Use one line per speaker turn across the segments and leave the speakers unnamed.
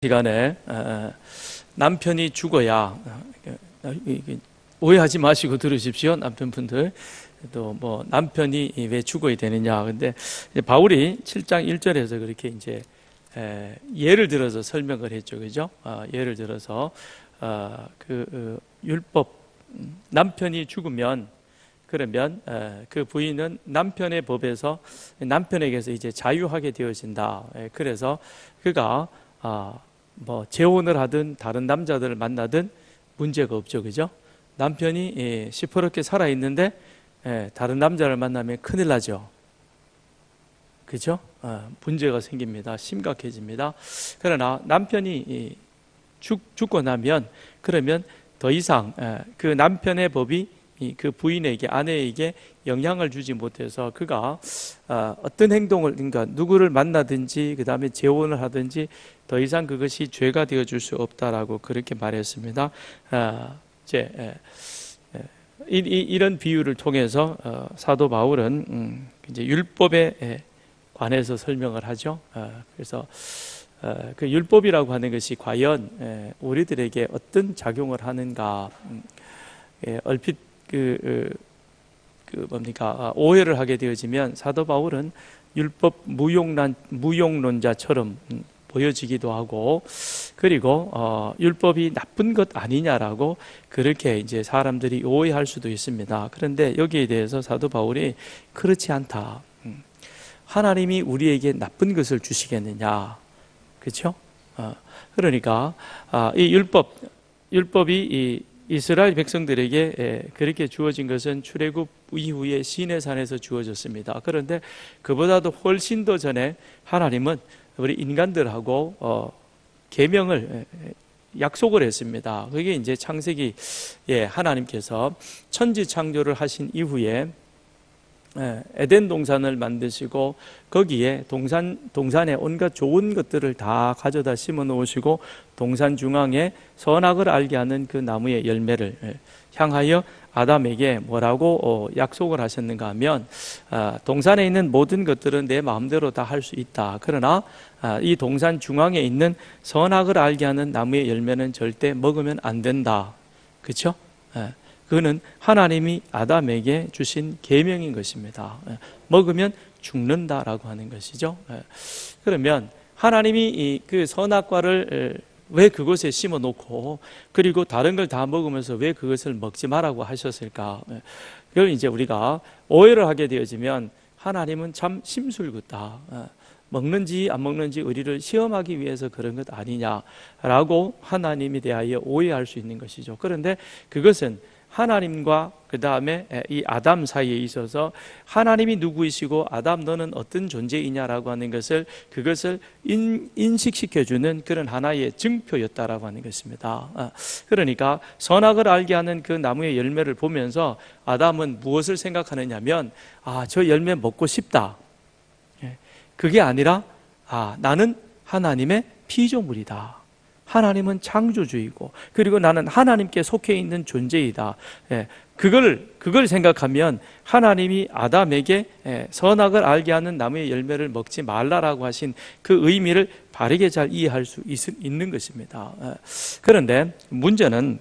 시간에 남편이 죽어야 오해하지 마시고 들으십시오. 남편분들 또 뭐 남편이 왜 죽어야 되느냐. 근데 바울이 7장 1절에서 그렇게 이제 예를 들어서 설명을 했죠, 그죠? 예를 들어서 율법 남편이 죽으면 그러면 그 부인은 남편의 법에서 남편에게서 이제 자유하게 되어진다. 그래서 그가 뭐 재혼을 하든 다른 남자들을 만나든 문제가 없죠, 그죠? 남편이 시퍼렇게 살아 있는데 다른 남자를 만나면 큰일 나죠, 그죠? 문제가 생깁니다. 심각해집니다. 그러나 남편이 죽고 나면 그러면 더 이상 그 남편의 법이 그 부인에게, 아내에게 영향을 주지 못해서 그가 어떤 행동을, 그러니까 누구를 만나든지 그 다음에 재혼을 하든지 더 이상 그것이 죄가 되어줄 수 없다라고 그렇게 말했습니다. 이런 비유를 통해서 사도 바울은 이제 율법에 관해서 설명을 하죠. 그래서 그 율법이라고 하는 것이 과연 우리들에게 어떤 작용을 하는가, 얼핏 오해를 하게 되어지면 사도 바울은 율법 무용론자처럼 보여지기도 하고, 그리고 율법이 나쁜 것 아니냐라고 그렇게 이제 사람들이 오해할 수도 있습니다. 그런데 여기에 대해서 사도 바울이 그렇지 않다. 하나님이 우리에게 나쁜 것을 주시겠느냐, 그렇죠? 그러니까 이 율법이 이스라엘 백성들에게 그렇게 주어진 것은 출애굽 이후에 시내산에서 주어졌습니다. 그런데 그보다도 훨씬 더 전에 하나님은 우리 인간들하고 계명을 약속을 했습니다. 그게 이제 창세기에 하나님께서 천지 창조를 하신 이후에 에덴 동산을 만드시고 거기에 동산에 온갖 좋은 것들을 다 가져다 심어 놓으시고 동산 중앙에 선악을 알게 하는 그 나무의 열매를 향하여 아담에게 뭐라고 약속을 하셨는가 하면, 동산에 있는 모든 것들은 내 마음대로 다 할 수 있다. 그러나 이 동산 중앙에 있는 선악을 알게 하는 나무의 열매는 절대 먹으면 안 된다. 그렇죠? 그거는 하나님이 아담에게 주신 계명인 것입니다. 먹으면 죽는다라고 하는 것이죠. 그러면 하나님이 그 선악과를 왜 그곳에 심어 놓고 그리고 다른 걸 다 먹으면서 왜 그것을 먹지 말라고 하셨을까? 그걸 이제 우리가 오해를 하게 되어지면 하나님은 참 심술궂다, 먹는지 안 먹는지 우리를 시험하기 위해서 그런 것 아니냐라고 하나님에 대하여 오해할 수 있는 것이죠. 그런데 그것은 하나님과 그 다음에 이 아담 사이에 있어서 하나님이 누구이시고 아담 너는 어떤 존재이냐라고 하는 것을, 그것을 인식시켜주는 그런 하나의 증표였다라고 하는 것입니다. 그러니까 선악을 알게 하는 그 나무의 열매를 보면서 아담은 무엇을 생각하느냐면, 저 열매 먹고 싶다. 그게 아니라 나는 하나님의 피조물이다. 하나님은 창조주이고 그리고 나는 하나님께 속해 있는 존재이다. 그걸 생각하면 하나님이 아담에게 선악을 알게 하는 나무의 열매를 먹지 말라라고 하신 그 의미를 바르게 잘 이해할 수 있는 것입니다. 그런데 문제는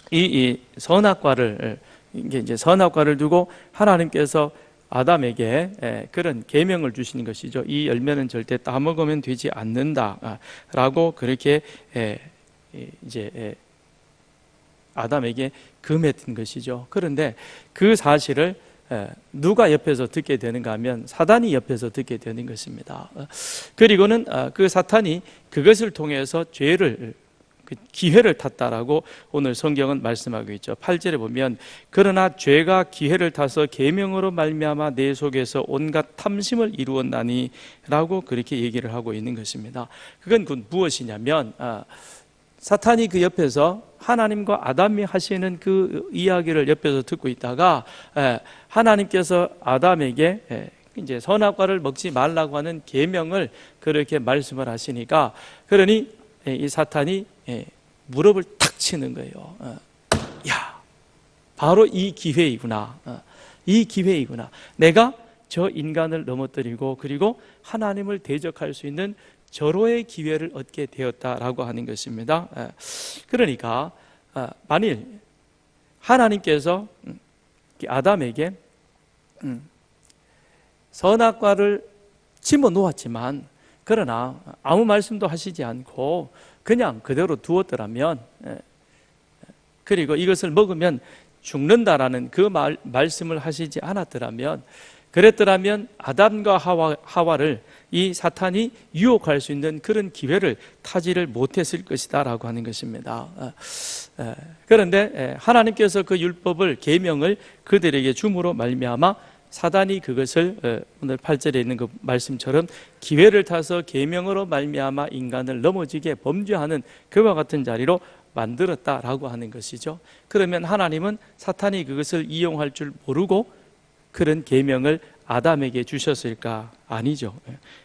이 선악과를, 이제 선악과를 두고 하나님께서 아담에게 그런 계명을 주시는 것이죠. 이 열매는 절대 따먹으면 되지 않는다라고 그렇게 이제 아담에게 금했던 것이죠. 그런데 그 사실을 누가 옆에서 듣게 되는가 하면 사단이 옆에서 듣게 되는 것입니다. 그리고는 그 사탄이 그것을 통해서 죄를, 기회를 탔다라고 오늘 성경은 말씀하고 있죠. 8절에 보면 그러나 죄가 기회를 타서 계명으로 말미암아 내 속에서 온갖 탐심을 이루었나니 라고 그렇게 얘기를 하고 있는 것입니다. 그건 무엇이냐면 사탄이 그 옆에서 하나님과 아담이 하시는 그 이야기를 옆에서 듣고 있다가 하나님께서 아담에게 이제 선악과를 먹지 말라고 하는 계명을 그렇게 말씀을 하시니까, 그러니 이 사탄이 무릎을 탁 치는 거예요. 바로 이 기회이구나. 이 기회이구나. 내가 저 인간을 넘어뜨리고 그리고 하나님을 대적할 수 있는 절호의 기회를 얻게 되었다라고 하는 것입니다. 그러니까 만일 하나님께서 아담에게 선악과를 집어 놓았지만 그러나 아무 말씀도 하시지 않고 그냥 그대로 두었더라면, 그리고 이것을 먹으면 죽는다라는 그 말씀을 하시지 않았더라면, 그랬더라면 아담과 하와를 이 사탄이 유혹할 수 있는 그런 기회를 타지를 못했을 것이다 라고 하는 것입니다. 그런데 하나님께서 그 율법을, 계명을 그들에게 줌으로 말미암아 사단이 그것을 오늘 8절에 있는 그 말씀처럼 기회를 타서 계명으로 말미암아 인간을 넘어지게 범죄하는 그와 같은 자리로 만들었다라고 하는 것이죠. 그러면 하나님은 사탄이 그것을 이용할 줄 모르고 그런 계명을 아담에게 주셨을까? 아니죠.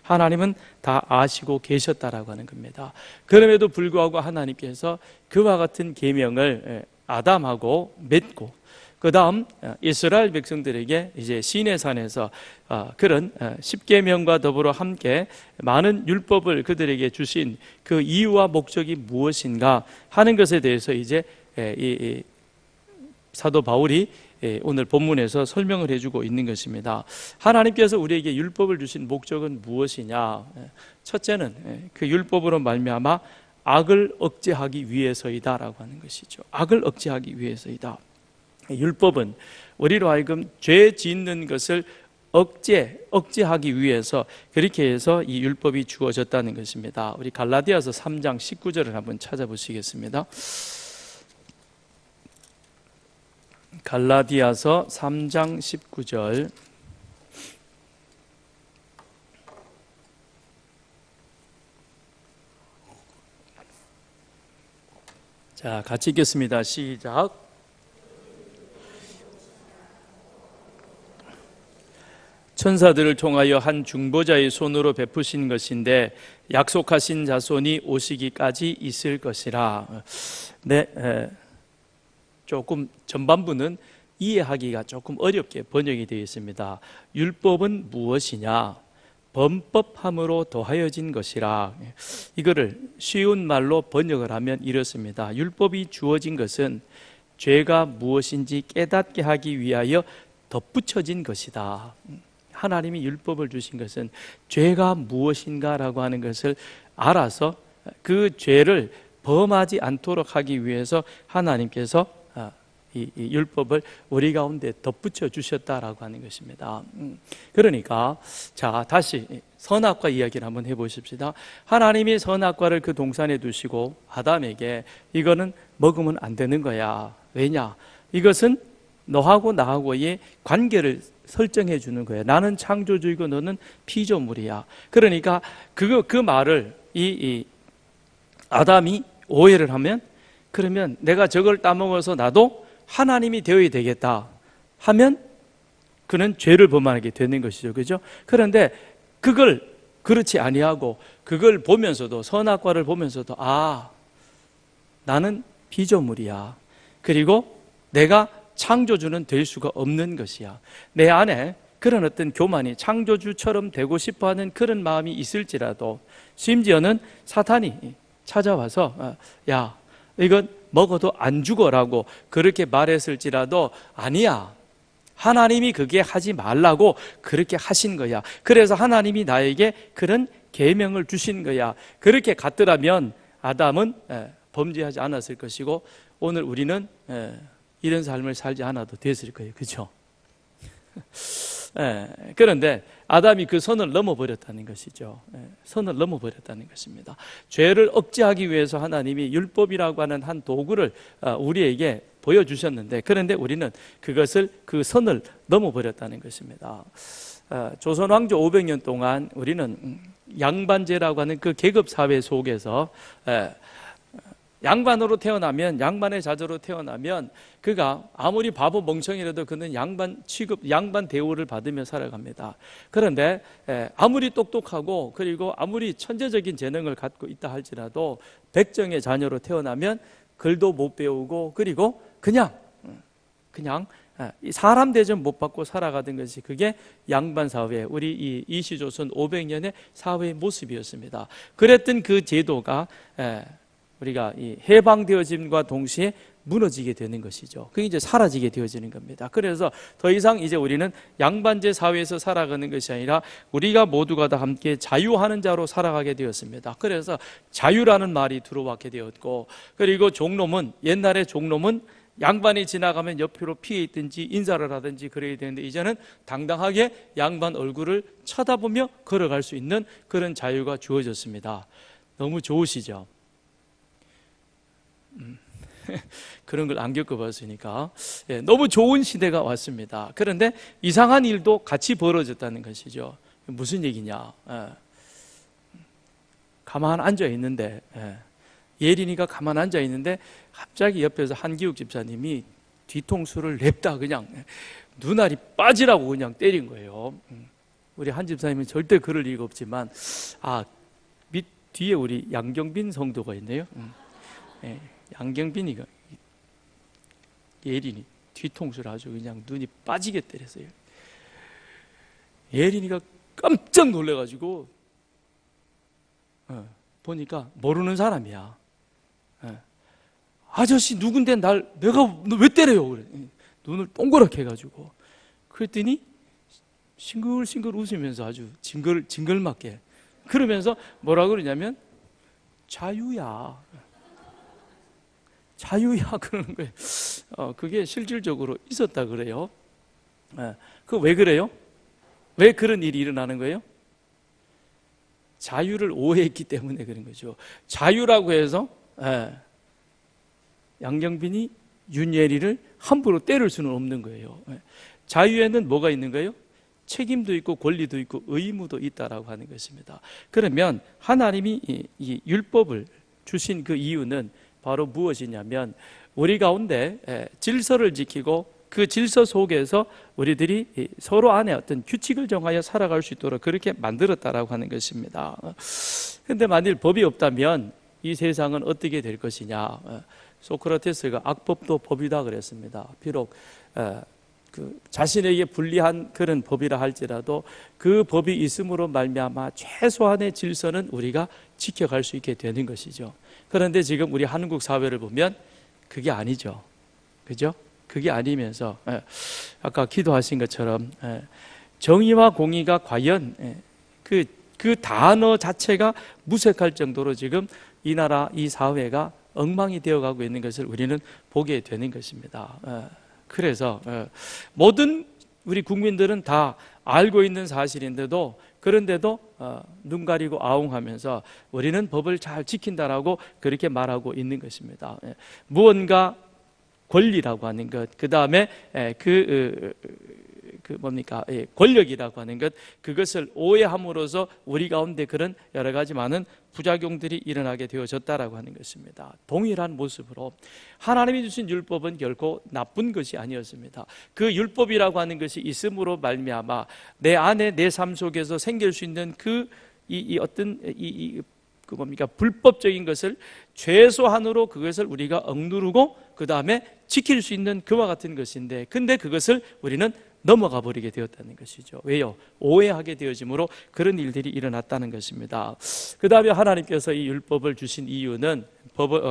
하나님은 다 아시고 계셨다라고 하는 겁니다. 그럼에도 불구하고 하나님께서 그와 같은 계명을 아담하고 맺고, 그 다음 이스라엘 백성들에게 이제 시내산에서 그런 십계명과 더불어 함께 많은 율법을 그들에게 주신 그 이유와 목적이 무엇인가 하는 것에 대해서 이제 이 사도 바울이 오늘 본문에서 설명을 해주고 있는 것입니다. 하나님께서 우리에게 율법을 주신 목적은 무엇이냐? 첫째는 그 율법으로 말미암아 악을 억제하기 위해서이다라고 하는 것이죠. 악을 억제하기 위해서이다. 율법은 우리로 하여금 죄 짓는 것을 억제하기 위해서 그렇게 해서 이 율법이 주어졌다는 것입니다. 우리 갈라디아서 3장 19절을 한번 찾아보시겠습니다. 갈라디아서 3장 19절. 자, 같이 읽겠습니다. 시작. 천사들을 통하여 한 중보자의 손으로 베푸신 것인데 약속하신 자손이 오시기까지 있을 것이라. 네, 조금 전반부는 이해하기가 조금 어렵게 번역이 되어 있습니다. 율법은 무엇이냐? 범법함으로 더하여진 것이라. 이거를 쉬운 말로 번역을 하면 이렇습니다. 율법이 주어진 것은 죄가 무엇인지 깨닫게 하기 위하여 덧붙여진 것이다. 하나님이 율법을 주신 것은 죄가 무엇인가라고 하는 것을 알아서 그 죄를 범하지 않도록 하기 위해서 하나님께서 이 율법을 우리 가운데 덧붙여 주셨다라고 하는 것입니다. 그러니까 자, 다시 선악과 이야기를 한번 해보십시다. 하나님이 선악과를 그 동산에 두시고 아담에게 이거는 먹으면 안 되는 거야. 왜냐? 이것은 너하고 나하고의 관계를 설정해 주는 거예요. 나는 창조주이고 너는 피조물이야. 그러니까 그 말을 이 아담이 오해를 하면, 그러면 내가 저걸 따먹어서 나도 하나님이 되어야 되겠다 하면 그는 죄를 범하게 되는 것이죠. 그죠? 그런데 그걸 그렇지 아니하고 그걸 보면서도, 선악과를 보면서도 나는 피조물이야. 그리고 내가 창조주는 될 수가 없는 것이야. 내 안에 그런 어떤 교만이, 창조주처럼 되고 싶어하는 그런 마음이 있을지라도, 심지어는 사탄이 찾아와서 야, 이건 먹어도 안 죽어라고 그렇게 말했을지라도 아니야, 하나님이 그게 하지 말라고 그렇게 하신 거야. 그래서 하나님이 나에게 그런 계명을 주신 거야. 그렇게 갔더라면 아담은 범죄하지 않았을 것이고 오늘 우리는 이런 삶을 살지 않아도 됐을 거예요. 그렇죠? 그런데 아담이 그 선을 넘어버렸다는 것이죠. 선을 넘어버렸다는 것입니다. 죄를 억제하기 위해서 하나님이 율법이라고 하는 한 도구를 우리에게 보여주셨는데, 그런데 우리는 그 선을 넘어버렸다는 것입니다. 조선 왕조 500년 동안 우리는 양반제라고 하는 그 계급사회 속에서 양반으로 태어나면, 양반의 자녀로 태어나면 그가 아무리 바보 멍청이라도 그는 양반 취급, 양반 대우를 받으며 살아갑니다. 그런데 아무리 똑똑하고 그리고 아무리 천재적인 재능을 갖고 있다 할지라도 백정의 자녀로 태어나면 글도 못 배우고 그리고 그냥 이 사람 대접 못 받고 살아가던 것이 그게 양반 사회, 우리 이 이시조선 500년의 사회의 모습이었습니다. 그랬던 그 제도가 우리가 이 해방되어짐과 동시에 무너지게 되는 것이죠. 그게 이제 사라지게 되어지는 겁니다. 그래서 더 이상 이제 우리는 양반제 사회에서 살아가는 것이 아니라 우리가 모두가 다 함께 자유하는 자로 살아가게 되었습니다. 그래서 자유라는 말이 들어왔게 되었고, 그리고 종놈은, 옛날에 종놈은 양반이 지나가면 옆으로 피해 있든지 인사를 하든지 그래야 되는데, 이제는 당당하게 양반 얼굴을 쳐다보며 걸어갈 수 있는 그런 자유가 주어졌습니다. 너무 좋으시죠? 그런 걸 안 겪어봤으니까 너무 좋은 시대가 왔습니다. 그런데 이상한 일도 같이 벌어졌다는 것이죠. 무슨 얘기냐? 가만 앉아 있는데, 예린이가 가만 앉아 있는데 갑자기 옆에서 한기욱 집사님이 뒤통수를 냅다 그냥 눈알이 빠지라고 그냥 때린 거예요. 우리 한 집사님은 절대 그럴 리가 없지만, 밑 뒤에 우리 양경빈 성도가 있네요. 양경빈이가 예린이 뒤통수를 아주 그냥 눈이 빠지게 때렸어요. 예린이가 깜짝 놀래가지고 보니까 모르는 사람이야. 아저씨 누군데 내가 왜 때려요? 그래. 눈을 동그랗게 해가지고. 그랬더니 싱글싱글 웃으면서 아주 징글맞게 그러면서 뭐라 그러냐면 자유야 그러는 거예요. 그게 실질적으로 있었다 그래요. 그 왜 그래요? 왜 그런 일이 일어나는 거예요? 자유를 오해했기 때문에 그런 거죠. 자유라고 해서 양경빈이 윤예리를 함부로 때릴 수는 없는 거예요. 자유에는 뭐가 있는 거예요? 책임도 있고 권리도 있고 의무도 있다라고 하는 것입니다. 그러면 하나님이 이 율법을 주신 그 이유는 바로 무엇이냐면, 우리 가운데 질서를 지키고 그 질서 속에서 우리들이 서로 안에 어떤 규칙을 정하여 살아갈 수 있도록 그렇게 만들었다라고 하는 것입니다. 그런데 만일 법이 없다면 이 세상은 어떻게 될 것이냐? 소크라테스가 악법도 법이다 그랬습니다. 비록 그 자신에게 불리한 그런 법이라 할지라도 그 법이 있음으로 말미암아 최소한의 질서는 우리가 지켜갈 수 있게 되는 것이죠. 그런데 지금 우리 한국 사회를 보면 그게 아니죠. 그죠? 그게 아니면서 아까 기도하신 것처럼 정의와 공의가 과연 그 단어 자체가 무색할 정도로 지금 이 나라, 이 사회가 엉망이 되어가고 있는 것을 우리는 보게 되는 것입니다. 그래서 모든 우리 국민들은 다 알고 있는 사실인데도, 그런데도 눈 가리고 아웅하면서 우리는 법을 잘 지킨다라고 그렇게 말하고 있는 것입니다. 무언가 권리라고 하는 것, 그 다음에 권력이라고 하는 것, 그것을 오해함으로써 우리 가운데 그런 여러 가지 많은 부작용들이 일어나게 되어졌다라고 하는 것입니다. 동일한 모습으로 하나님이 주신 율법은 결코 나쁜 것이 아니었습니다. 그 율법이라고 하는 것이 있음으로 말미암아 내 안에, 내 삶 속에서 생길 수 있는 불법적인 것을 최소한으로 그것을 우리가 억누르고 그 다음에 지킬 수 있는 그와 같은 것인데, 근데 그것을 우리는 넘어가 버리게 되었다는 것이죠. 왜요? 오해하게 되어짐으로 그런 일들이 일어났다는 것입니다. 그 다음에 하나님께서 이 율법을 주신 이유는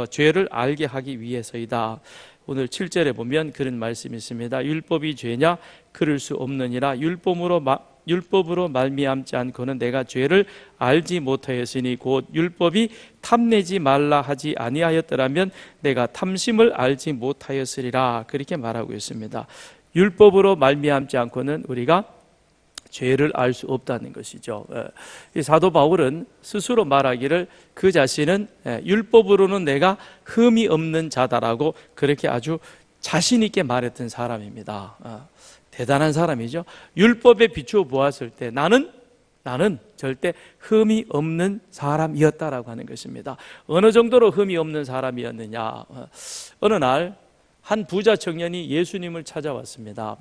죄를 알게 하기 위해서이다. 오늘 7절에 보면 그런 말씀이 있습니다. 율법이 죄냐? 그럴 수 없느니라. 율법으로 말미암지 않고는 내가 죄를 알지 못하였으니 곧 율법이 탐내지 말라 하지 아니하였더라면 내가 탐심을 알지 못하였으리라. 그렇게 말하고 있습니다. 율법으로 말미암지 않고는 우리가 죄를 알 수 없다는 것이죠. 이 사도 바울은 스스로 말하기를 그 자신은 율법으로는 내가 흠이 없는 자다라고 그렇게 아주 자신 있게 말했던 사람입니다. 대단한 사람이죠. 율법에 비추어 보았을 때 나는 절대 흠이 없는 사람이었다라고 하는 것입니다. 어느 정도로 흠이 없는 사람이었느냐? 어느 날 한 부자 청년이 예수님을 찾아왔습니다.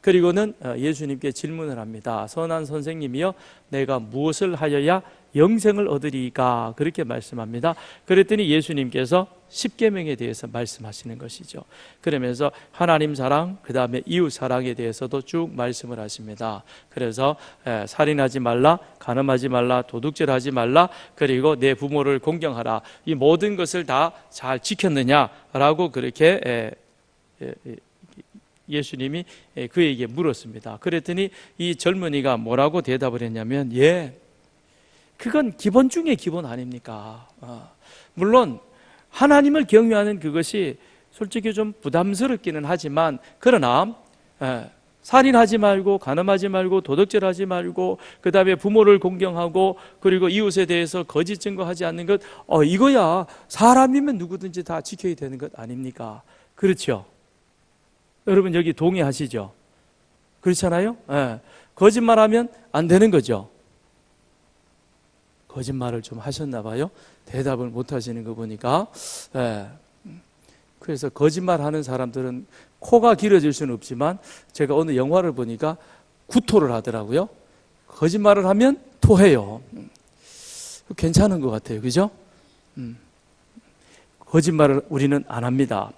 그리고는 예수님께 질문을 합니다. 선한 선생님이여, 내가 무엇을 하여야 영생을 얻으리까 그렇게 말씀합니다. 그랬더니 예수님께서 십계명에 대해서 말씀하시는 것이죠. 그러면서 하나님 사랑, 그 다음에 이웃 사랑에 대해서도 쭉 말씀을 하십니다. 그래서 살인하지 말라, 간음하지 말라, 도둑질하지 말라, 그리고 내 부모를 공경하라, 이 모든 것을 다 잘 지켰느냐라고 그렇게 예수님이 그에게 물었습니다. 그랬더니 이 젊은이가 뭐라고 대답을 했냐면, 예, 그건 기본 중에 기본 아닙니까? 물론 하나님을 경외하는 그것이 솔직히 좀 부담스럽기는 하지만, 그러나 살인하지 말고, 간음하지 말고, 도둑질하지 말고, 그 다음에 부모를 공경하고, 그리고 이웃에 대해서 거짓 증거하지 않는 것, 이거야 사람이면 누구든지 다 지켜야 되는 것 아닙니까? 그렇죠? 여러분 여기 동의하시죠? 그렇잖아요? 거짓말하면 안 되는 거죠. 거짓말을 좀 하셨나 봐요. 대답을 못 하시는 거 보니까. 그래서 거짓말하는 사람들은 코가 길어질 수는 없지만, 제가 어느 영화를 보니까 구토를 하더라고요. 거짓말을 하면 토해요. 괜찮은 것 같아요. 그죠? 거짓말을 우리는 안 합니다.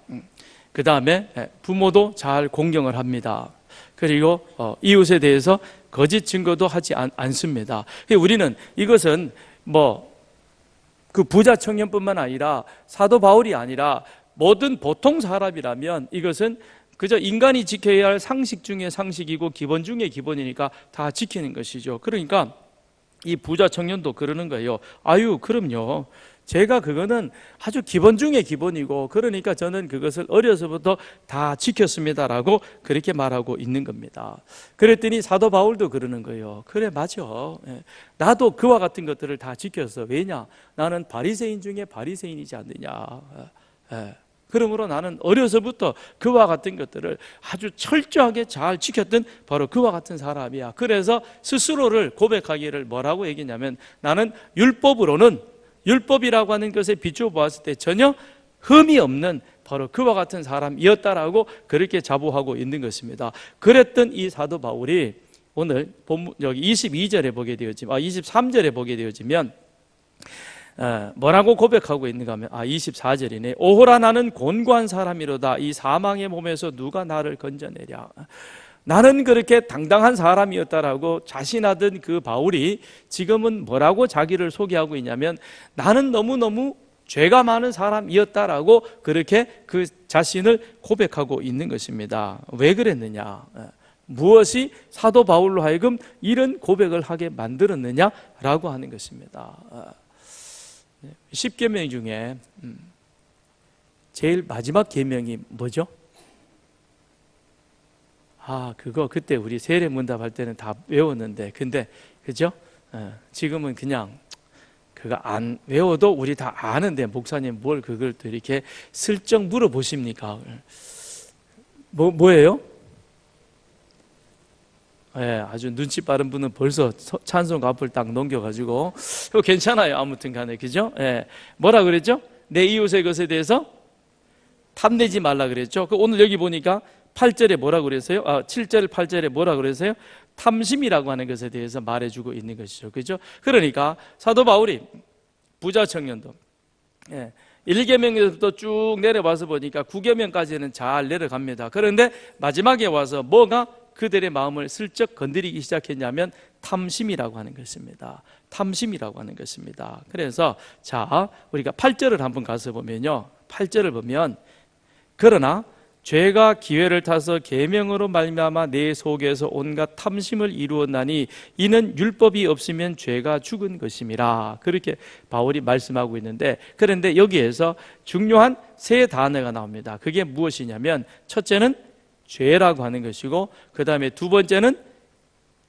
그 다음에 부모도 잘 공경을 합니다. 그리고 이웃에 대해서 거짓 증거도 하지 않습니다. 우리는 이것은 그 부자 청년뿐만 아니라 사도 바울이 아니라 모든 보통 사람이라면 이것은 그저 인간이 지켜야 할 상식 중에 상식이고 기본 중에 기본이니까 다 지키는 것이죠. 그러니까 이 부자 청년도 그러는 거예요. 아유, 그럼요. 제가 그거는 아주 기본 중에 기본이고, 그러니까 저는 그것을 어려서부터 다 지켰습니다라고 그렇게 말하고 있는 겁니다. 그랬더니 사도 바울도 그러는 거예요. 그래, 맞아. 나도 그와 같은 것들을 다 지켰어. 왜냐? 나는 바리새인 중에 바리새인이지 않느냐. 그러므로 나는 어려서부터 그와 같은 것들을 아주 철저하게 잘 지켰던 바로 그와 같은 사람이야. 그래서 스스로를 고백하기를 뭐라고 얘기냐면, 나는 율법이라고 하는 것에 비추어 보았을 때 전혀 흠이 없는 바로 그와 같은 사람이었다라고 그렇게 자부하고 있는 것입니다. 그랬던 이 사도 바울이 오늘 여기 22절에 보게 되어지면, 23절에 보게 되어지면 뭐라고 고백하고 있는가 하면 24절이네. 오호라, 나는 곤고한 사람이로다. 이 사망의 몸에서 누가 나를 건져내랴. 나는 그렇게 당당한 사람이었다라고 자신하던 그 바울이 지금은 뭐라고 자기를 소개하고 있냐면, 나는 너무너무 죄가 많은 사람이었다라고 그렇게 그 자신을 고백하고 있는 것입니다. 왜 그랬느냐? 무엇이 사도 바울로 하여금 이런 고백을 하게 만들었느냐라고 하는 것입니다. 10계명 중에 제일 마지막 계명이 뭐죠? 그거 그때 우리 세례문답 할 때는 다 외웠는데, 근데 그죠? 지금은 그냥 그거 안 외워도 우리 다 아는데, 목사님 뭘 그걸 또 이렇게 슬쩍 물어보십니까? 뭐예요? 아주 눈치 빠른 분은 벌써 찬송 앞을 딱 넘겨가지고, 괜찮아요. 아무튼 간에, 그죠? 뭐라 그랬죠? 내 이웃의 것에 대해서 탐내지 말라 그랬죠? 오늘 여기 보니까 8절에 뭐라 그랬어요? 7절, 8절에 뭐라 그랬어요? 탐심이라고 하는 것에 대해서 말해주고 있는 것이죠. 그죠? 그러니까 사도 바울이 부자 청년도 1계명에서부터 쭉 내려와서 보니까 9계명까지는 잘 내려갑니다. 그런데 마지막에 와서 뭐가 그들의 마음을 슬쩍 건드리기 시작했냐면 탐심이라고 하는 것입니다. 탐심이라고 하는 것입니다. 그래서 자, 우리가 8절을 한번 가서 보면요, 8절을 보면, 그러나 죄가 기회를 타서 계명으로 말미암아 내 속에서 온갖 탐심을 이루었나니 이는 율법이 없으면 죄가 죽은 것임이라. 그렇게 바울이 말씀하고 있는데, 그런데 여기에서 중요한 세 단어가 나옵니다. 그게 무엇이냐면, 첫째는 죄라고 하는 것이고, 그 다음에 두 번째는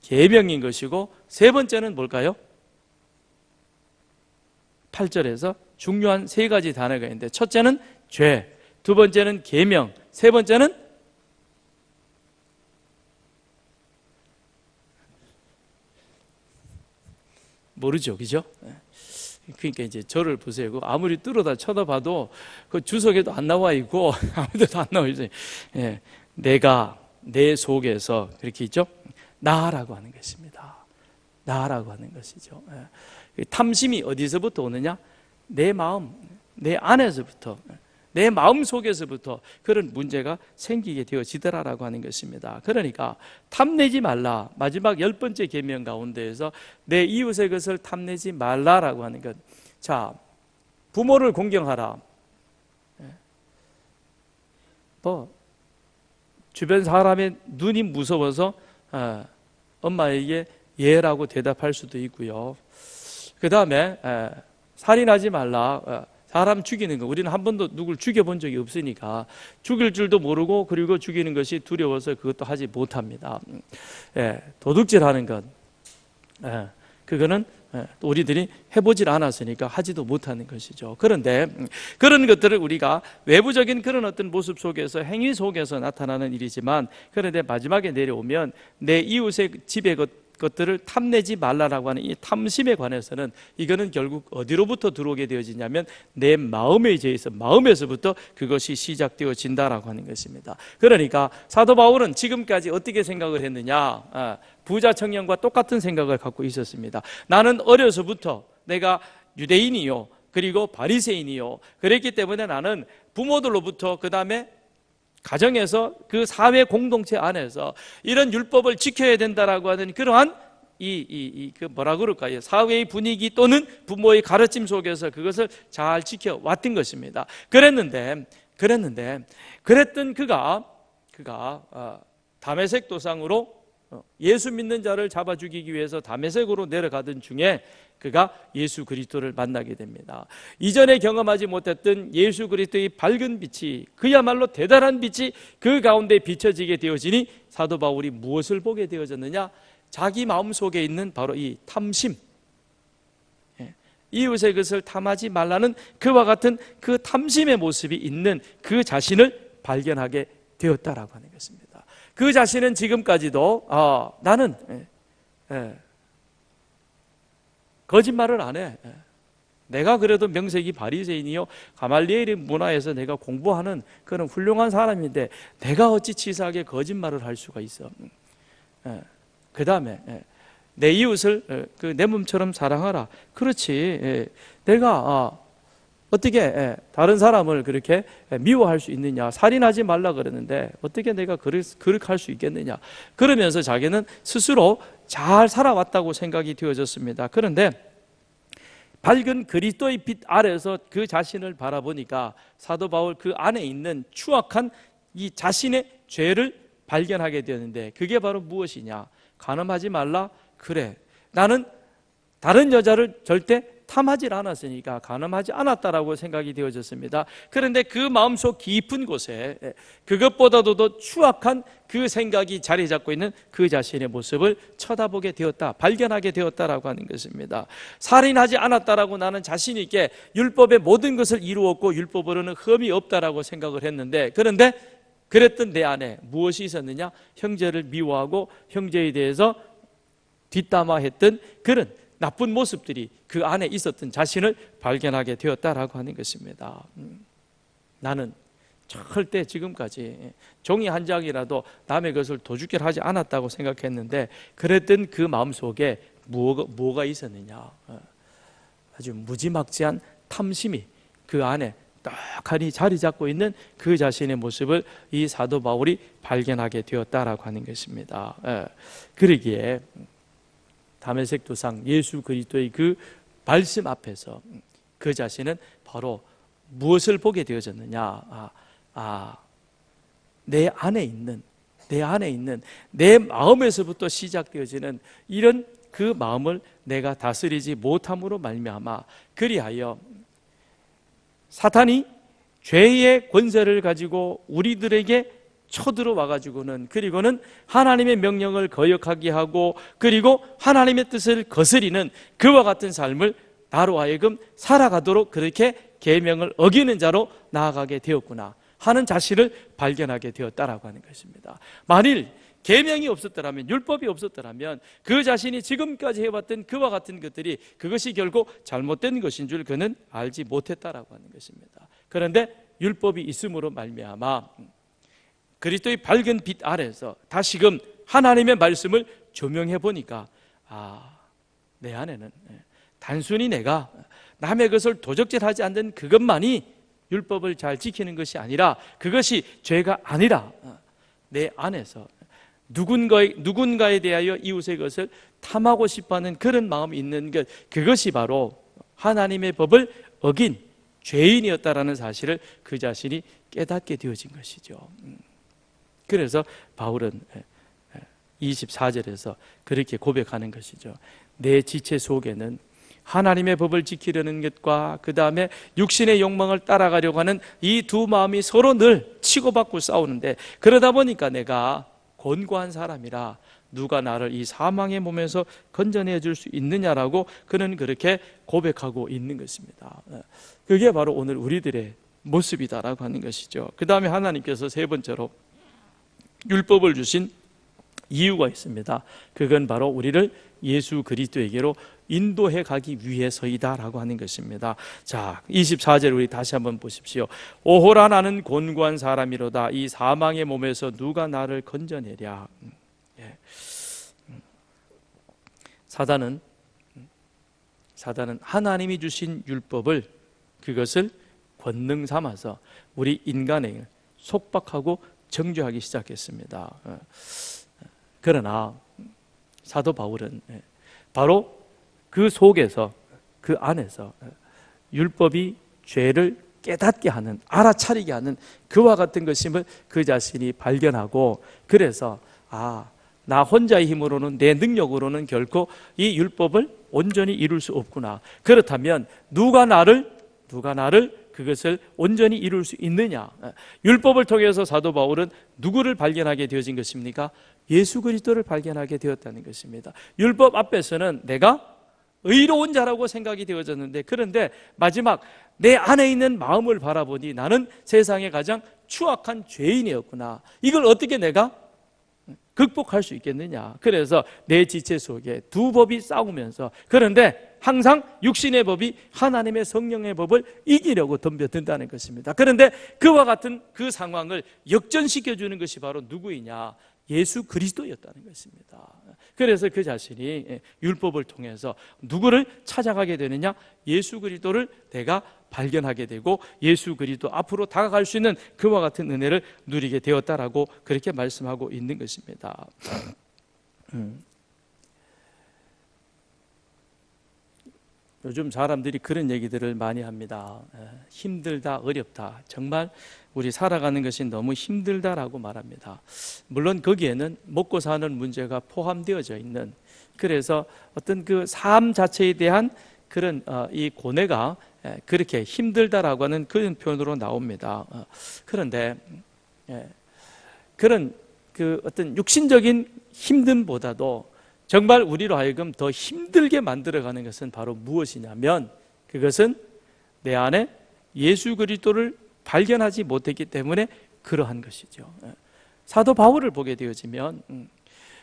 계명인 것이고, 세 번째는 뭘까요? 8절에서 중요한 세 가지 단어가 있는데, 첫째는 죄, 두 번째는 계명, 세 번째는 모르죠, 그죠? 그러니까 이제 저를 보세요. 아무리 뚫어다 쳐다봐도 그 주석에도 안 나와 있고 아무데도 안 나와 있어요. 내가 내 속에서 그렇게 있죠. 나라고 하는 것입니다. 나라고 하는 것이죠. 탐심이 어디서부터 오느냐? 내 마음, 내 안에서부터, 내 마음 속에서부터 그런 문제가 생기게 되어지더라라고 하는 것입니다. 그러니까 탐내지 말라, 마지막 10번째 계명 가운데에서 내 이웃의 것을 탐내지 말라라고 하는 것. 자, 부모를 공경하라. 뭐 주변 사람의 눈이 무서워서 엄마에게 예라고 대답할 수도 있고요. 그 다음에 살인하지 말라. 사람 죽이는 거, 우리는 한 번도 누굴 죽여본 적이 없으니까 죽일 줄도 모르고 그리고 죽이는 것이 두려워서 그것도 하지 못합니다. 도둑질하는 것, 그거는 우리들이 해보질 않았으니까 하지도 못하는 것이죠. 그런데 그런 것들을 우리가 외부적인 그런 어떤 모습 속에서, 행위 속에서 나타나는 일이지만, 그런데 마지막에 내려오면 내 이웃의 집의 것들을 탐내지 말라라고 하는 이 탐심에 관해서는 이거는 결국 어디로부터 들어오게 되어지냐면 내 마음에 의해서, 마음에서부터 그것이 시작되어진다라고 하는 것입니다. 그러니까 사도 바울은 지금까지 어떻게 생각을 했느냐? 부자 청년과 똑같은 생각을 갖고 있었습니다. 나는 어려서부터 내가 유대인이요, 그리고 바리새인이요, 그랬기 때문에 나는 부모들로부터, 그 다음에 가정에서, 그 사회 공동체 안에서 이런 율법을 지켜야 된다라고 하는 그러한 그 뭐라 그럴까요? 사회의 분위기 또는 부모의 가르침 속에서 그것을 잘 지켜왔던 것입니다. 그랬던 그가 다메섹 도상으로 예수 믿는 자를 잡아 죽이기 위해서 다메섹으로 내려가던 중에 그가 예수 그리스도를 만나게 됩니다. 이전에 경험하지 못했던 예수 그리스도의 밝은 빛이, 그야말로 대단한 빛이 그 가운데 비춰지게 되어지니 사도 바울이 무엇을 보게 되어졌느냐? 자기 마음속에 있는 바로 이 탐심, 이웃의 것을 탐하지 말라는 그와 같은 그 탐심의 모습이 있는 그 자신을 발견하게 되었다라고 하는 것입니다. 그 자신은 지금까지도 나는 거짓말을 안 해. 내가 그래도 명색이 바리새인이요, 가말리엘의 문화에서 내가 공부하는 그런 훌륭한 사람인데 내가 어찌 치사하게 거짓말을 할 수가 있어. 그 다음에 내 이웃을 내 몸처럼 사랑하라. 그렇지. 내가 어떻게 다른 사람을 그렇게 미워할 수 있느냐? 살인하지 말라 그러는데 어떻게 내가 그렇게 할 수 있겠느냐? 그러면서 자기는 스스로 잘 살아왔다고 생각이 되어졌습니다. 그런데 밝은 그리스도의 빛 아래서 그 자신을 바라보니까 사도 바울 그 안에 있는 추악한 이 자신의 죄를 발견하게 되었는데, 그게 바로 무엇이냐? 간음하지 말라? 그래, 나는 다른 여자를 절대 탐하지 않았으니까 간음하지 않았다라고 생각이 되어졌습니다. 그런데 그 마음속 깊은 곳에 그것보다도 더 추악한 그 생각이 자리 잡고 있는 그 자신의 모습을 쳐다보게 되었다, 발견하게 되었다라고 하는 것입니다. 살인하지 않았다라고 나는 자신 있게 율법의 모든 것을 이루었고 율법으로는 흠이 없다라고 생각을 했는데, 그런데 그랬던 내 안에 무엇이 있었느냐? 형제를 미워하고 형제에 대해서 뒷담화했던 그런 나쁜 모습들이 그 안에 있었던 자신을 발견하게 되었다라고 하는 것입니다. 나는 절대 지금까지 종이 한 장이라도 남의 것을 도둑질하지 않았다고 생각했는데, 그랬던 그 마음속에 뭐가 있었느냐? 아주 무지막지한 탐심이 그 안에 떡하니 자리 잡고 있는 그 자신의 모습을 이 사도 바울이 발견하게 되었다라고 하는 것입니다. 그러기에 다메섹 도상 예수 그리스도의 그 말씀 앞에서 그 자신은 바로 무엇을 보게 되어졌느냐? 내 안에 있는 내 마음에서부터 시작되어지는 이런 그 마음을 내가 다스리지 못함으로 말미암아, 그리하여 사탄이 죄의 권세를 가지고 우리들에게 쳐들어와 가지고는, 그리고는 하나님의 명령을 거역하게 하고, 그리고 하나님의 뜻을 거스리는 그와 같은 삶을 나로 하여금 살아가도록 그렇게 계명을 어기는 자로 나아가게 되었구나 하는 자신을 발견하게 되었다라고 하는 것입니다. 만일 계명이 없었더라면, 율법이 없었더라면 그 자신이 지금까지 해왔던 그와 같은 것들이 그것이 결국 잘못된 것인 줄 그는 알지 못했다라고 하는 것입니다. 그런데 율법이 있음으로 말미암아 그리스도의 밝은 빛 아래서 다시금 하나님의 말씀을 조명해 보니까 내 안에는 단순히 내가 남의 것을 도적질하지 않는 그것만이 율법을 잘 지키는 것이 아니라, 그것이 죄가 아니라 내 안에서 누군가에 대하여 이웃의 것을 탐하고 싶어하는 그런 마음이 있는 것, 그것이 바로 하나님의 법을 어긴 죄인이었다라는 사실을 그 자신이 깨닫게 되어진 것이죠. 그래서 바울은 24절에서 그렇게 고백하는 것이죠. 내 지체 속에는 하나님의 법을 지키려는 것과 그 다음에 육신의 욕망을 따라가려고 하는 이 두 마음이 서로 늘 치고받고 싸우는데, 그러다 보니까 내가 곤고한 사람이라 누가 나를 이 사망의 몸에서 건져내 줄 수 있느냐라고 그는 그렇게 고백하고 있는 것입니다. 그게 바로 오늘 우리들의 모습이다라고 하는 것이죠. 그 다음에 하나님께서 세 번째로 율법을 주신 이유가 있습니다. 그건 바로 우리를 예수 그리스도에게로 인도해 가기 위해서이다라고 하는 것입니다. 자, 24절 우리 다시 한번 보십시오. 오호라 나는 곤고한 사람이로다. 이 사망의 몸에서 누가 나를 건져내랴. 사단은 하나님이 주신 율법을, 그것을 권능 삼아서 우리 인간을 속박하고 정죄하기 시작했습니다. 그러나 사도 바울은 바로 그 속에서, 그 안에서 율법이 죄를 깨닫게 하는, 알아차리게 하는 그와 같은 것임을 그 자신이 발견하고, 그래서 나 혼자의 힘으로는, 내 능력으로는 결코 이 율법을 온전히 이룰 수 없구나. 그렇다면 누가 나를 그것을 온전히 이룰 수 있느냐? 율법을 통해서 사도 바울은 누구를 발견하게 되어진 것입니까? 예수 그리스도를 발견하게 되었다는 것입니다. 율법 앞에서는 내가 의로운 자라고 생각이 되어졌는데, 그런데 마지막 내 안에 있는 마음을 바라보니 나는 세상에 가장 추악한 죄인이었구나. 이걸 어떻게 내가 극복할 수 있겠느냐? 그래서 내 지체 속에 두 법이 싸우면서, 그런데 항상 육신의 법이 하나님의 성령의 법을 이기려고 덤벼든다는 것입니다. 그런데 그와 같은 그 상황을 역전시켜주는 것이 바로 누구이냐? 예수 그리스도였다는 것입니다. 그래서 그 자신이 율법을 통해서 누구를 찾아가게 되느냐? 예수 그리스도를 내가 발견하게 되고 예수 그리스도 앞으로 다가갈 수 있는 그와 같은 은혜를 누리게 되었다라고 그렇게 말씀하고 있는 것입니다. 요즘 사람들이 그런 얘기들을 많이 합니다. 힘들다, 어렵다. 정말 우리 살아가는 것이 너무 힘들다라고 말합니다. 물론 거기에는 먹고 사는 문제가 포함되어져 있는, 그래서 어떤 그 삶 자체에 대한 그런 이 고뇌가 그렇게 힘들다라고 하는 그런 표현으로 나옵니다. 그런데 그런 그 어떤 육신적인 힘듦보다도 정말 우리로 하여금 더 힘들게 만들어가는 것은 바로 무엇이냐면, 그것은 내 안에 예수 그리스도를 발견하지 못했기 때문에 그러한 것이죠. 사도 바울을 보게 되어지면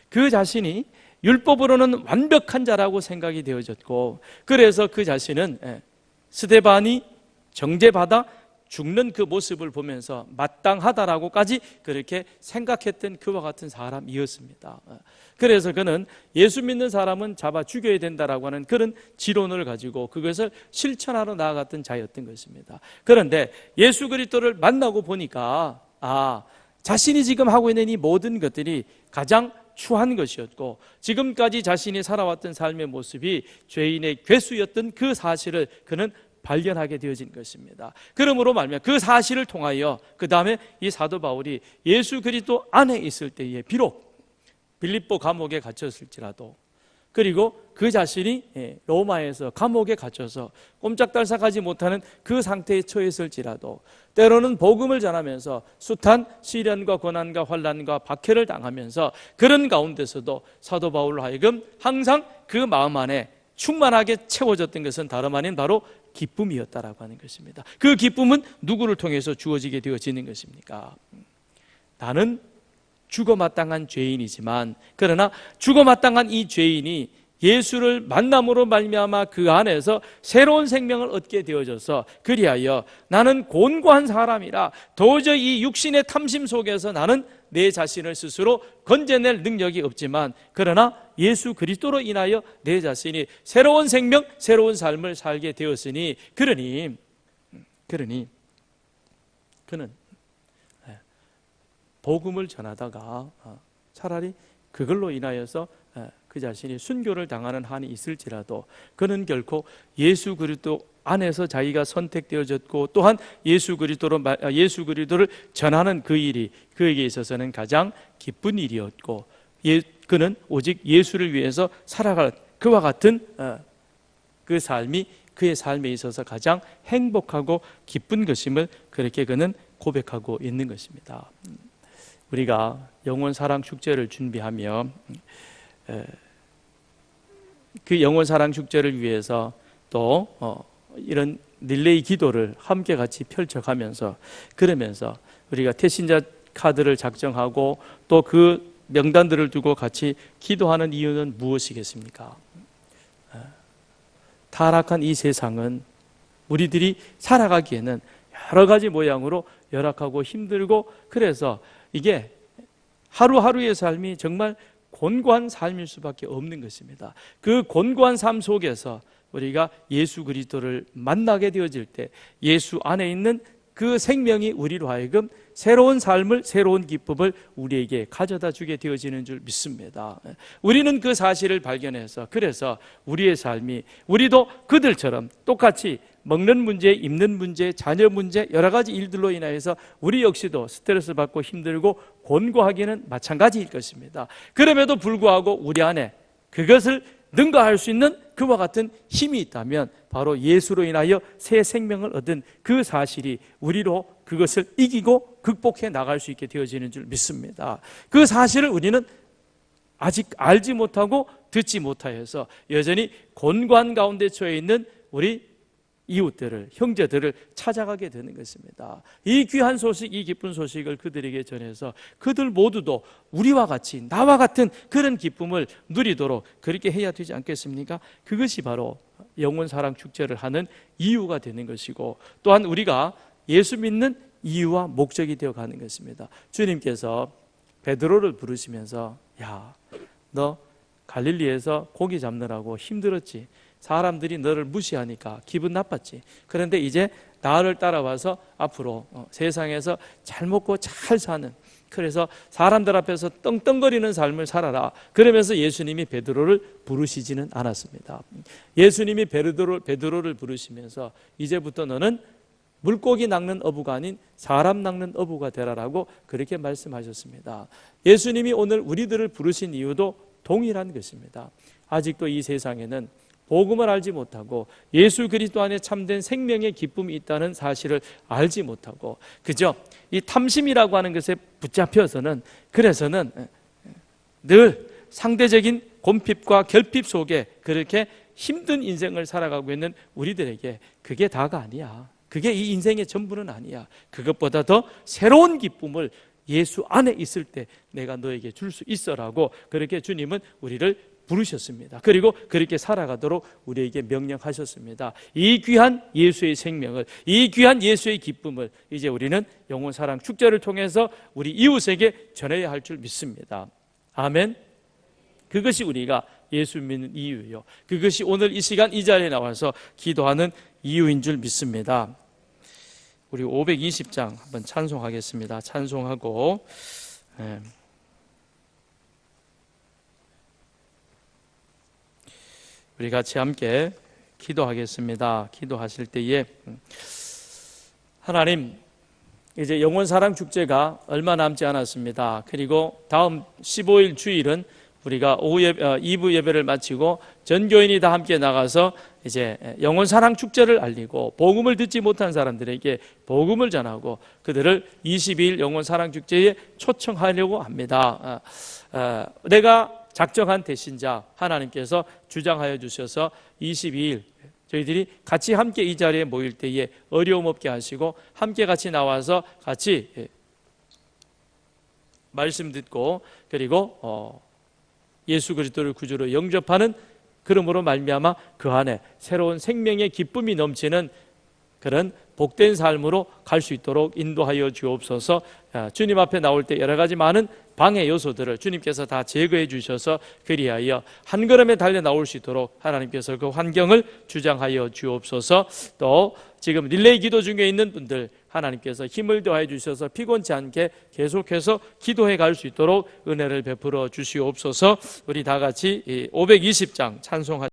그 자신이 율법으로는 완벽한 자라고 생각이 되어졌고, 그래서 그 자신은 스데반이 정죄받아 죽는 그 모습을 보면서 마땅하다라고까지 그렇게 생각했던 그와 같은 사람이었습니다. 그래서 그는 예수 믿는 사람은 잡아 죽여야 된다라고 하는 그런 지론을 가지고 그것을 실천하러 나아갔던 자였던 것입니다. 그런데 예수 그리스도를 만나고 보니까 자신이 지금 하고 있는 이 모든 것들이 가장 추한 것이었고, 지금까지 자신이 살아왔던 삶의 모습이 죄인의 괴수였던 그 사실을 그는 발견하게 되어진 것입니다. 그러므로 말미암아 그 사실을 통하여 그 다음에 이 사도 바울이 예수 그리스도 안에 있을 때에 비록 빌립보 감옥에 갇혔을지라도, 그리고 그 자신이 로마에서 감옥에 갇혀서 꼼짝달싹하지 못하는 그 상태에 처했을지라도, 때로는 복음을 전하면서 숱한 시련과 고난과 환난과 박해를 당하면서 그런 가운데서도 사도 바울로 하여금 항상 그 마음 안에 충만하게 채워졌던 것은 다름 아닌 바로 기쁨이었다라고 하는 것입니다. 그 기쁨은 누구를 통해서 주어지게 되어지는 것입니까? 나는 죽어마땅한 죄인이지만, 그러나 죽어마땅한 이 죄인이 예수를 만남으로 말미암아 그 안에서 새로운 생명을 얻게 되어져서 그리하여 나는 곤고한 사람이라 도저히 이 육신의 탐심 속에서 나는 내 자신을 스스로 건져낼 능력이 없지만 그러나 예수 그리스도로 인하여 내 자신이 새로운 생명, 새로운 삶을 살게 되었으니 그러니 그는 복음을 전하다가 차라리 그걸로 인하여서 그 자신이 순교를 당하는 한이 있을지라도 그는 결코 예수 그리스도 안에서 자기가 선택되어졌고 또한 예수 그리스도를 전하는 그 일이 그에게 있어서는 가장 기쁜 일이었고 그는 오직 예수를 위해서 살아갈 그와 같은 그 삶이 그의 삶에 있어서 가장 행복하고 기쁜 것임을 그렇게 그는 고백하고 있는 것입니다. 우리가 영혼 사랑 축제를 준비하며 그 영혼 사랑 축제를 위해서 또 이런 릴레이 기도를 함께 같이 펼쳐가면서 그러면서 우리가 태신자 카드를 작성하고 또 그 명단들을 두고 같이 기도하는 이유는 무엇이겠습니까? 타락한 이 세상은 우리들이 살아가기에는 여러 가지 모양으로 열악하고 힘들고 그래서 이게 하루하루의 삶이 정말 곤고한 삶일 수밖에 없는 것입니다. 그 곤고한 삶 속에서 우리가 예수 그리스도를 만나게 되어질 때 예수 안에 있는 그 생명이 우리로 하여금 새로운 삶을, 새로운 기쁨을 우리에게 가져다 주게 되어지는 줄 믿습니다. 우리는 그 사실을 발견해서 그래서 우리의 삶이 우리도 그들처럼 똑같이 먹는 문제, 입는 문제, 자녀 문제 여러 가지 일들로 인하여서 우리 역시도 스트레스 받고 힘들고 곤고하기는 마찬가지일 것입니다. 그럼에도 불구하고 우리 안에 그것을 능가할 수 있는 그와 같은 힘이 있다면 바로 예수로 인하여 새 생명을 얻은 그 사실이 우리로 그것을 이기고 극복해 나갈 수 있게 되어지는 줄 믿습니다. 그 사실을 우리는 아직 알지 못하고 듣지 못하여서 여전히 곤고한 가운데 처해 있는 우리 이웃들을, 형제들을 찾아가게 되는 것입니다. 이 귀한 소식, 이 기쁜 소식을 그들에게 전해서 그들 모두도 우리와 같이 나와 같은 그런 기쁨을 누리도록 그렇게 해야 되지 않겠습니까? 그것이 바로 영혼 사랑 축제를 하는 이유가 되는 것이고 또한 우리가 예수 믿는 이유와 목적이 되어 가는 것입니다. 주님께서 베드로를 부르시면서 야, 너 갈릴리에서 고기 잡느라고 힘들었지? 사람들이 너를 무시하니까 기분 나빴지. 그런데 이제 나를 따라와서 앞으로 세상에서 잘 먹고 잘 사는, 그래서 사람들 앞에서 떵떵거리는 삶을 살아라. 그러면서 예수님이 베드로를 부르시지는 않았습니다. 예수님이 베드로를 부르시면서 이제부터 너는 물고기 낚는 어부가 아닌 사람 낚는 어부가 되라라고 그렇게 말씀하셨습니다. 예수님이 오늘 우리들을 부르신 이유도 동일한 것입니다. 아직도 이 세상에는 복음을 알지 못하고 예수 그리스도 안에 참된 생명의 기쁨이 있다는 사실을 알지 못하고 그저 이 탐심이라고 하는 것에 붙잡혀서는 그래서는 늘 상대적인 곰핍과 결핍 속에 그렇게 힘든 인생을 살아가고 있는 우리들에게 그게 다가 아니야. 그게 이 인생의 전부는 아니야. 그것보다 더 새로운 기쁨을 예수 안에 있을 때 내가 너에게 줄 수 있어라고 그렇게 주님은 우리를 부르셨습니다. 그리고 그렇게 살아가도록 우리에게 명령하셨습니다. 이 귀한 예수의 생명을, 이 귀한 예수의 기쁨을 이제 우리는 영혼 사랑 축제를 통해서 우리 이웃에게 전해야 할 줄 믿습니다. 아멘. 그것이 우리가 예수 믿는 이유예요. 그것이 오늘 이 시간 이 자리에 나와서 기도하는 이유인 줄 믿습니다. 우리 520장 한번 찬송하겠습니다. 찬송하고 우리 같이 함께 기도하겠습니다. 기도하실 때에 하나님, 이제 영혼사랑 축제가 얼마 남지 않았습니다. 그리고 다음 15일 주일은 우리가 오후 2부 예배를 마치고 전교인이 다 함께 나가서 이제 영혼사랑 축제를 알리고 복음을 듣지 못한 사람들에게 복음을 전하고 그들을 22일 영혼사랑 축제에 초청하려고 합니다. 내가 작정한 대신자 하나님께서 주장하여 주셔서 22일 저희들이 같이 함께 이 자리에 모일 때에 어려움 없게 하시고 함께 같이 나와서 같이 말씀 듣고 그리고 예수 그리스도를 구주로 영접하는 그러므로 말미암아 그 안에 새로운 생명의 기쁨이 넘치는 그런 복된 삶으로 갈 수 있도록 인도하여 주옵소서. 주님 앞에 나올 때 여러 가지 많은 방해 요소들을 주님께서 다 제거해 주셔서 그리하여 한 걸음에 달려 나올 수 있도록 하나님께서 그 환경을 주장하여 주옵소서. 또 지금 릴레이 기도 중에 있는 분들 하나님께서 힘을 더해 주셔서 피곤치 않게 계속해서 기도해 갈 수 있도록 은혜를 베풀어 주시옵소서. 우리 다 같이 520장 찬송하시겠습니다.